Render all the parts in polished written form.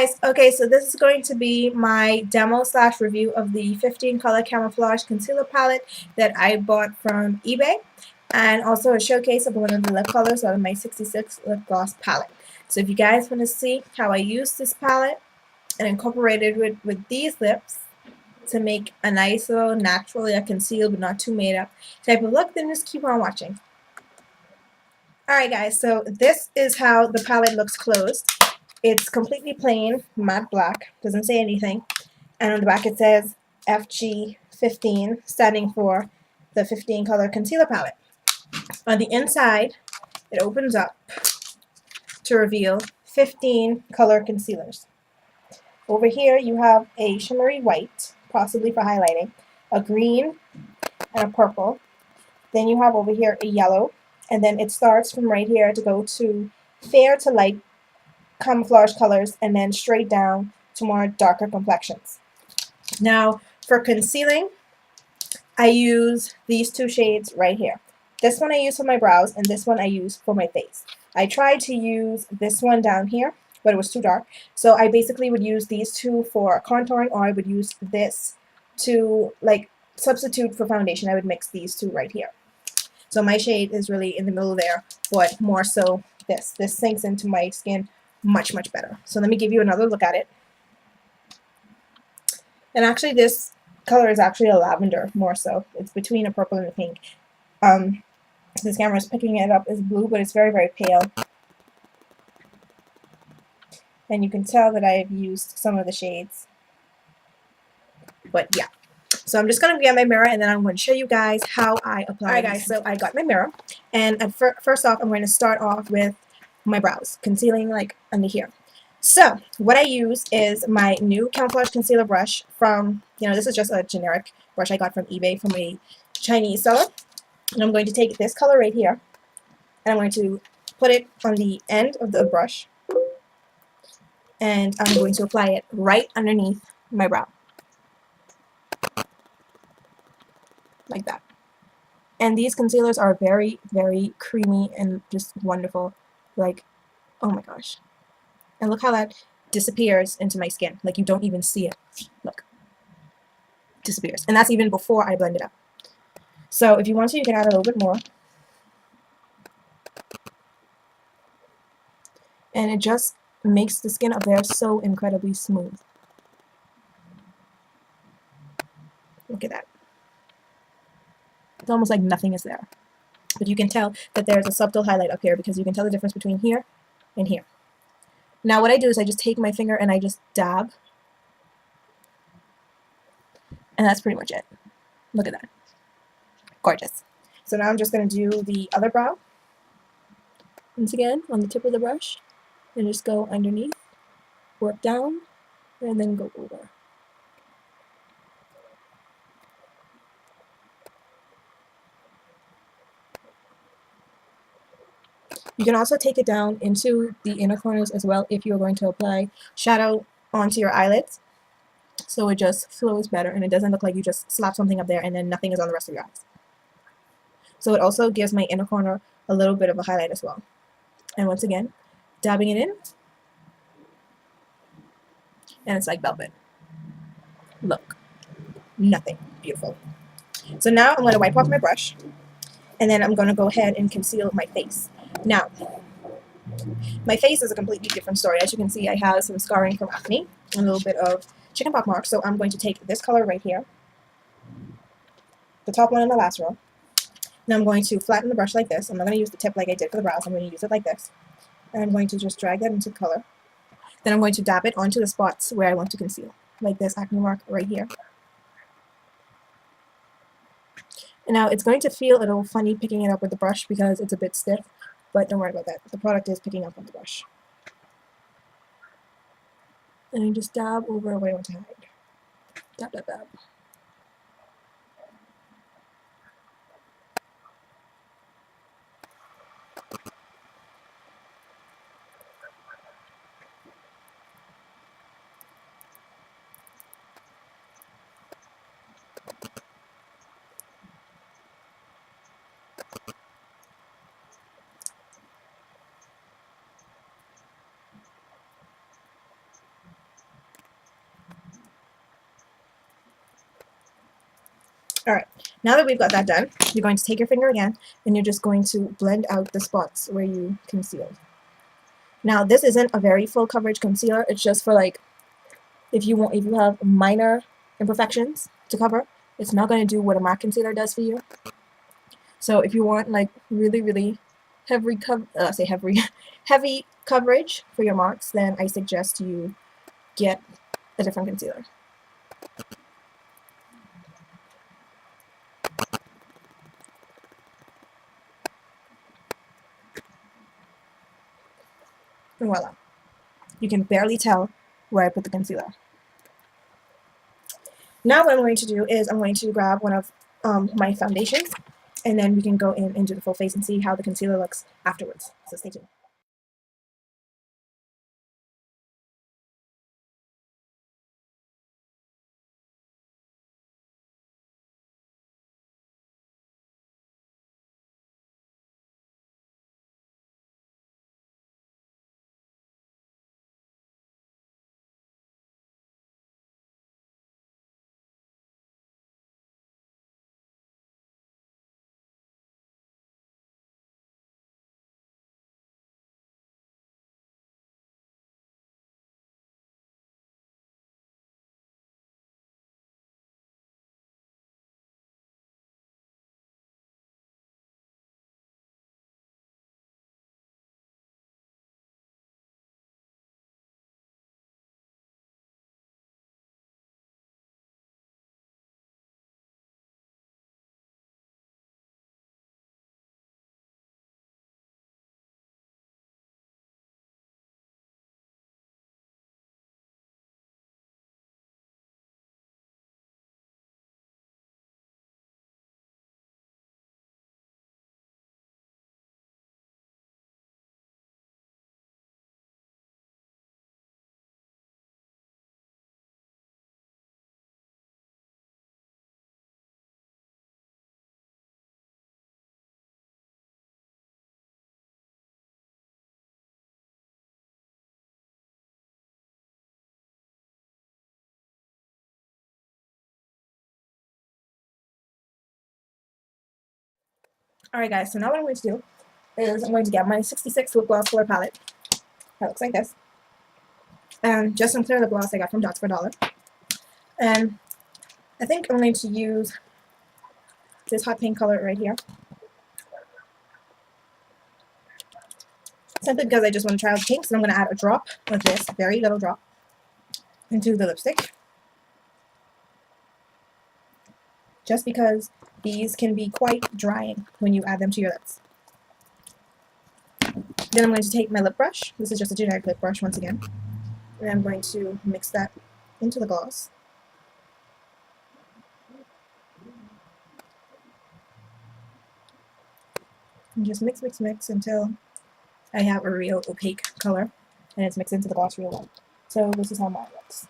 guys, okay, so this is going to be my demo slash review of the 15 color camouflage concealer palette that I bought from eBay, and also a showcase of one of the lip colors out of my 66 lip gloss palette. So if you guys want to see how I use this palette and incorporated with these lips to make a nice little naturally a concealed but not too made up type of look, then just keep on watching. Alright guys, so this is how the palette looks closed. It's completely plain, matte black, doesn't say anything, and on the back it says FG15, standing for the 15 color concealer palette. On the inside, it opens up to reveal 15 color concealers. Over here you have a shimmery white, possibly for highlighting, a green, and a purple. Then you have over here a yellow, and then it starts from right here to go to fair to light camouflage colors, and then straight down to more darker complexions. Now for concealing, I use these two shades right here. This one I use for my brows, and this one I use for my face. I tried to use this one down here, but it was too dark, so I basically would use these two for contouring, or I would use this to like substitute for foundation. I would mix these two right here. So my shade is really in the middle there, but more so this sinks into my skin much better. So let me give you another look at it. And actually this color is actually a lavender more so. It's between a purple and a pink. This camera is picking it up as blue, but it's very pale. And you can tell that I've used some of the shades. But yeah. So I'm just going to get my mirror, and then I'm going to show you guys how I apply. Alright guys, so I got my mirror, and first off I'm going to start off with my brows, concealing like under here. So what I use is my new camouflage concealer brush from, this is just a generic brush I got from eBay from a Chinese seller. And I'm going to take this color right here, and I'm going to put it on the end of the brush, and I'm going to apply it right underneath my brow. Like that. And these concealers are very creamy and just wonderful. Like, oh my gosh. And look how that disappears into my skin. Like, you don't even see it. Look. Disappears. And that's even before I blend it up. So if you want to, you can add a little bit more. And it just makes the skin up there so incredibly smooth. Look at that. It's almost like nothing is there. But you can tell that there's a subtle highlight up here, because you can tell the difference between here and here. Now what I do is I just take my finger and I just dab. And that's pretty much it. Look at that. Gorgeous. So now I'm just going to do the other brow. Once again, on the tip of the brush. And just go underneath, work down, and then go over. You can also take it down into the inner corners as well if you're going to apply shadow onto your eyelids. So it just flows better and it doesn't look like you just slap something up there and then nothing is on the rest of your eyes. So it also gives my inner corner a little bit of a highlight as well. And once again, dabbing it in. And it's like velvet. Look. Nothing. Beautiful. So now I'm going to wipe off my brush. And then I'm going to go ahead and conceal my face. Now, my face is a completely different story. As you can see, I have some scarring from acne, a little bit of chickenpox marks. So I'm going to take this color right here, the top one in the last row. Now I'm going to flatten the brush like this. I'm not going to use the tip like I did for the brows. I'm going to use it like this. And I'm going to just drag that into color. Then I'm going to dab it onto the spots where I want to conceal, like this acne mark right here. And now it's going to feel a little funny picking it up with the brush because it's a bit stiff, but don't worry about that. The product is picking up on the brush. And I just dab over what I want to hide. Dab, dab, dab. Alright, now that we've got that done, you're going to take your finger again, and you're just going to blend out the spots where you concealed. Now, this isn't a very full coverage concealer. It's just for like if you have minor imperfections to cover. It's not going to do what a MAC concealer does for you. So if you want like really heavy heavy coverage for your marks, then I suggest you get a different concealer. And voila. You can barely tell where I put the concealer. Now what I'm going to do is I'm going to grab one of my foundations, and then we can go in and do the full face and see how the concealer looks afterwards. So stay tuned. Alright guys, so now what I'm going to do is I'm going to get my 66 lip gloss color palette. That looks like this. And just some clear lip gloss I got from Dots for $1. And I think I'm going to use this hot pink color right here. Simply because I just want to try out the pinks, and I'm going to add a drop of this, very little drop, into the lipstick. Just because these can be quite drying when you add them to your lips. Then I'm going to take my lip brush. This is just a generic lip brush once again. And I'm going to mix that into the gloss. And just mix until I have a real opaque color and it's mixed into the gloss real well. So this is how mine looks.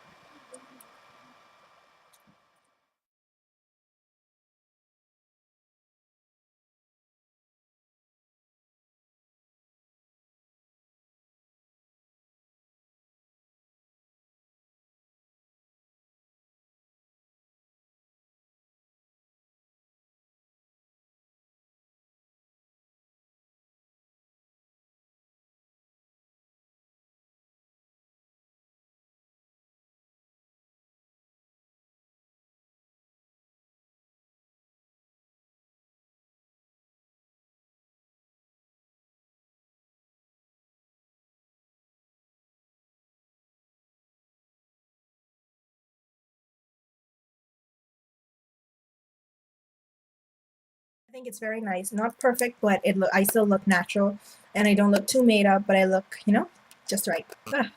I think it's very nice. Not perfect, but I still look natural, and I don't look too made up, but I look, you know, just right.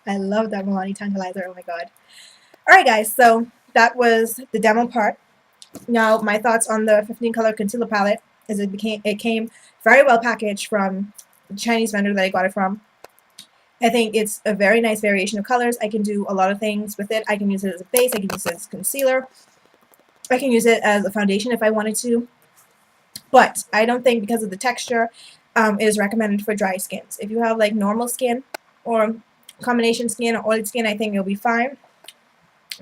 I love that Milani Tantalizer. Oh my god. Alright guys, so that was the demo part. Now my thoughts on the 15 color concealer palette is it came very well packaged from the Chinese vendor that I got it from. I think it's a very nice variation of colors. I can do a lot of things with it. I can use it as a base, I can use it as concealer, I can use it as a foundation if I wanted to. But I don't think, because of the texture, it is recommended for dry skins. If you have like normal skin or combination skin or oily skin, I think you'll be fine.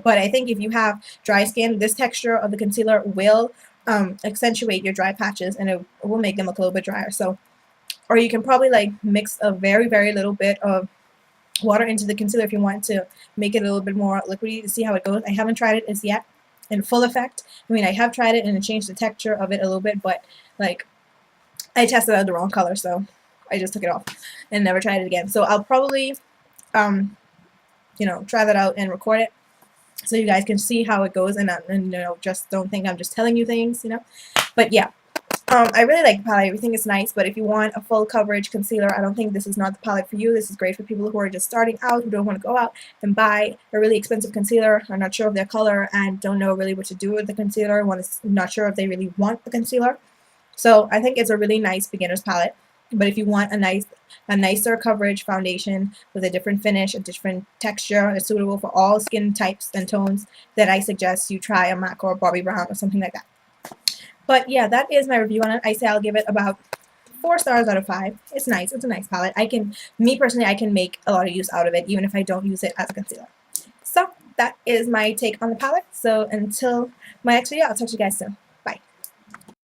But I think if you have dry skin, this texture of the concealer will accentuate your dry patches, and it will make them look a little bit drier. So, or you can probably like mix a very little bit of water into the concealer if you want to make it a little bit more liquidy to see how it goes. I haven't tried it as yet in full effect. I mean, I have tried it and it changed the texture of it a little bit, but like I tested out the wrong color, so I just took it off and never tried it again. So I'll probably try that out and record it so you guys can see how it goes, and just don't think I'm just telling you things, But yeah, I really like the palette. Everything is nice, but if you want a full coverage concealer, I don't think this is not the palette for you. This is great for people who are just starting out, who don't want to go out and buy a really expensive concealer, are not sure of their color, and don't know really what to do with the concealer, not sure if they really want the concealer. So I think it's a really nice beginner's palette. But if you want a nicer coverage foundation with a different finish, a different texture, it's suitable for all skin types and tones, then I suggest you try a MAC or a Bobbi Brown or something like that. But yeah, that is my review on it. I say I'll give it about 4 stars out of 5. It's nice. It's a nice palette. Me personally, I can make a lot of use out of it, even if I don't use it as a concealer. So that is my take on the palette. So until my next video, I'll talk to you guys soon.